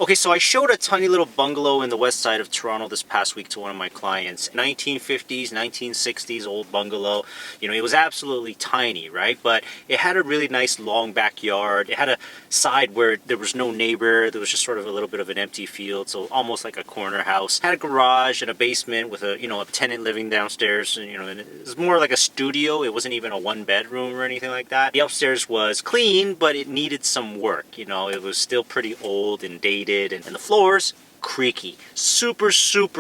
Okay, so I showed a tiny little bungalow in the west side of Toronto this past week to one of my clients. 1950s, 1960s old bungalow. You know, it was absolutely tiny, right? But it had a really nice long backyard. It had a side where there was no neighbor. There was just sort of a little bit of an empty field, so almost like a corner house. Had a garage and a basement with a tenant living downstairs, and it was more like a studio. It wasn't even a one bedroom or anything like that. The upstairs was clean, but it needed some work. It was still pretty old and dated. And the floors, creaky. Super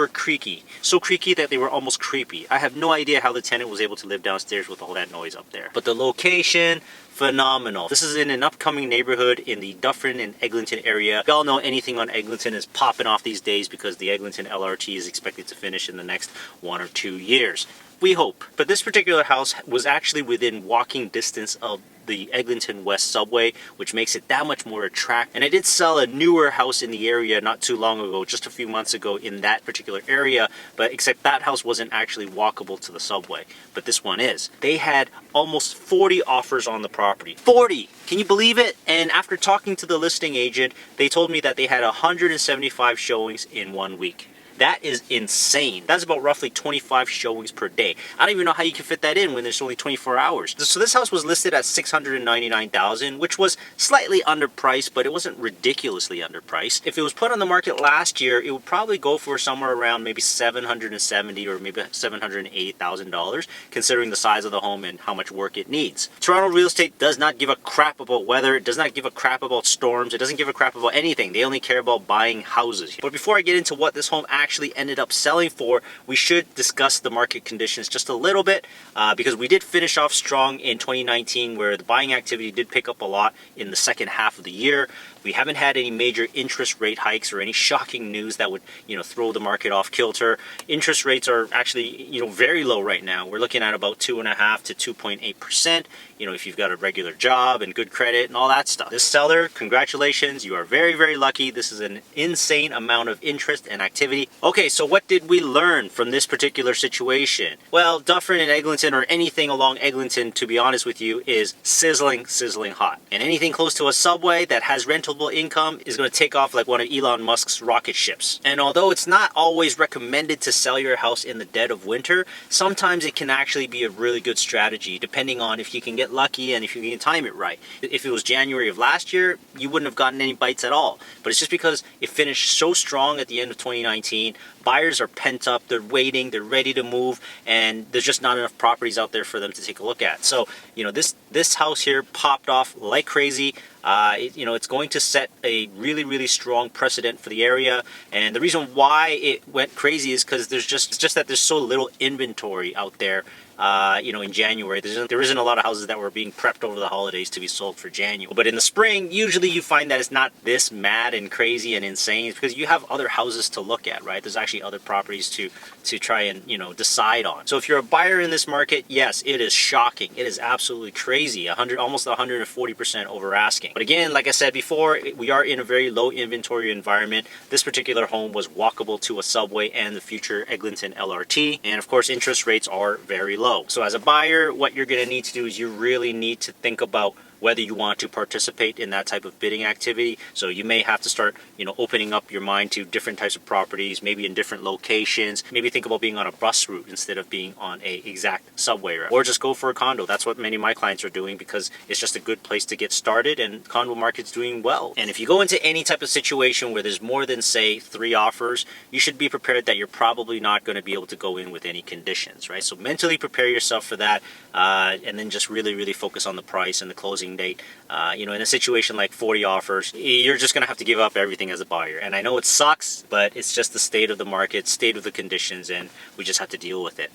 creaky. So creaky that they were almost creepy. I have no idea how the tenant was able to live downstairs with all that noise up there. But the location, phenomenal. This is in an upcoming neighborhood in the Dufferin and Eglinton area. You all know anything on Eglinton is popping off these days because the Eglinton LRT is expected to finish in the next 1 or 2 years. We hope. But this particular house was actually within walking distance of the Eglinton West subway, which makes it that much more attractive. And I did sell a newer house in the area not too long ago, just a few months ago in that particular area, but except that house wasn't actually walkable to the subway, but this one is. They had almost 40 offers on the property. 40! Can you believe it? And after talking to the listing agent, they told me that they had 175 showings in 1 week. That is insane. That's about roughly 25 showings per day. I don't even know how you can fit that in when there's only 24 hours. So this house was listed at $699,000, which was slightly underpriced, but it wasn't ridiculously underpriced. If it was put on the market last year, it would probably go for somewhere around maybe $770,000 or maybe $780,000, considering the size of the home and how much work it needs. Toronto real estate does not give a crap about weather. It does not give a crap about storms. It doesn't give a crap about anything. They only care about buying houses. But before I get into what this home actually ended up selling for, we should discuss the market conditions just a little bit because we did finish off strong in 2019 where the buying activity did pick up a lot in the second half of the year. We haven't had any major interest rate hikes or any shocking news that would, throw the market off kilter. Interest rates are actually, very low right now. We're looking at about 2.5% to 2.8%. If you've got a regular job and good credit and all that stuff. This seller, congratulations. You are very lucky. This is an insane amount of interest and activity. Okay, so what did we learn from this particular situation? Well, Dufferin and Eglinton, or anything along Eglinton, to be honest with you, is sizzling hot. And anything close to a subway that has rentable income is going to take off like one of Elon Musk's rocket ships. And although it's not always recommended to sell your house in the dead of winter, sometimes it can actually be a really good strategy, depending on if you can get lucky and if you can time it right. If it was January of last year, you wouldn't have gotten any bites at all. But it's just because it finished so strong at the end of 2019. Buyers are pent up, they're waiting, they're ready to move, and there's just not enough properties out there for them to take a look at. So, this house here popped off like crazy. It's going to set a really strong precedent for the area. And the reason why it went crazy is because it's just that there's so little inventory out there. In January, there isn't a lot of houses that were being prepped over the holidays to be sold for January. But in the spring, usually you find that it's not this mad and crazy and insane because you have other houses to look at, right? There's actually other properties to try and, decide on. So if you're a buyer in this market, yes, it is shocking. It is absolutely crazy. Almost 140% over asking. But again, like I said before, we are in a very low inventory environment. This particular home was walkable to a subway and the future Eglinton LRT. And of course, interest rates are very low. So as a buyer, what you're going to need to do is you really need to think about whether you want to participate in that type of bidding activity. So you may have to start, opening up your mind to different types of properties, maybe in different locations. Maybe think about being on a bus route instead of being on a exact subway route. Or just go for a condo. That's what many of my clients are doing because it's just a good place to get started and the condo market's doing well. And if you go into any type of situation where there's more than, say, 3 offers, you should be prepared that you're probably not going to be able to go in with any conditions, right? So mentally prepare yourself for that and then just really focus on the price and the closing date. In a situation like 40 offers, you're just going to have to give up everything as a buyer. And I know it sucks, but it's just the state of the market, state of the conditions, and we just have to deal with it.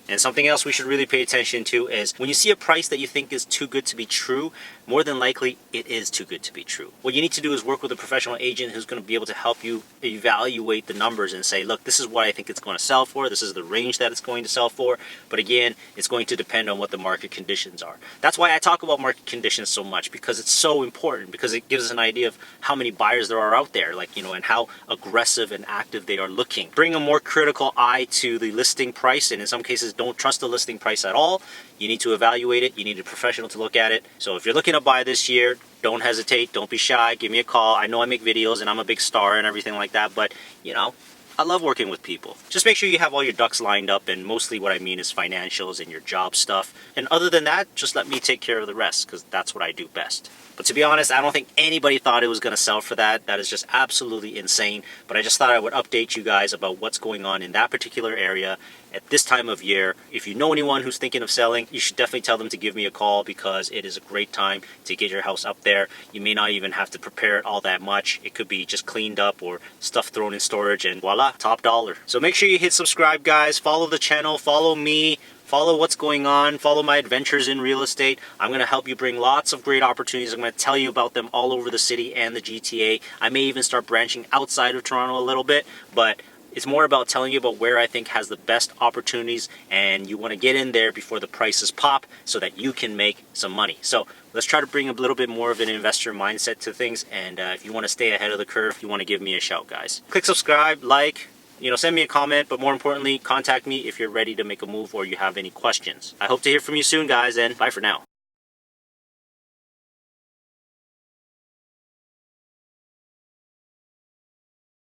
And something else we should really pay attention to is when you see a price that you think is too good to be true, more than likely it is too good to be true. What you need to do is work with a professional agent who's going to be able to help you evaluate the numbers and say, look, this is what I think it's going to sell for. This is the range that it's going to sell for. But again, it's going to depend on what the market conditions are. That's why I talk about market conditions so much, because it's so important, because it gives us an idea of how many buyers there are out there, and how aggressive and active they are looking. Bring a more critical eye to the listing price, and in some cases, don't trust the listing price at all. You need to evaluate it. You need a professional to look at it. So if you're looking to buy this year, don't hesitate, don't be shy, give me a call. I know I make videos and I'm a big star and everything like that, but you know, I love working with people. Just make sure you have all your ducks lined up, and mostly what I mean is financials and your job stuff. And other than that, just let me take care of the rest, because that's what I do best. But to be honest, I don't think anybody thought it was going to sell for that. That is just absolutely insane. But I just thought I would update you guys about what's going on in that particular area at this time of year. If you know anyone who's thinking of selling, you should definitely tell them to give me a call, because it is a great time to get your house up there. You may not even have to prepare it all that much. It could be just cleaned up or stuff thrown in storage, and voila, top dollar. So make sure you hit subscribe, guys. Follow the channel, follow me, follow what's going on, follow my adventures in real estate. I'm going to help you bring lots of great opportunities. I'm going to tell you about them all over the city and the GTA. I may even start branching outside of Toronto a little bit, but it's more about telling you about where I think has the best opportunities, and you want to get in there before the prices pop so that you can make some money. So let's try to bring a little bit more of an investor mindset to things, and if you want to stay ahead of the curve, you want to give me a shout, guys. Click subscribe, like, send me a comment, but more importantly, contact me if you're ready to make a move or you have any questions. I hope to hear from you soon, guys, and bye for now.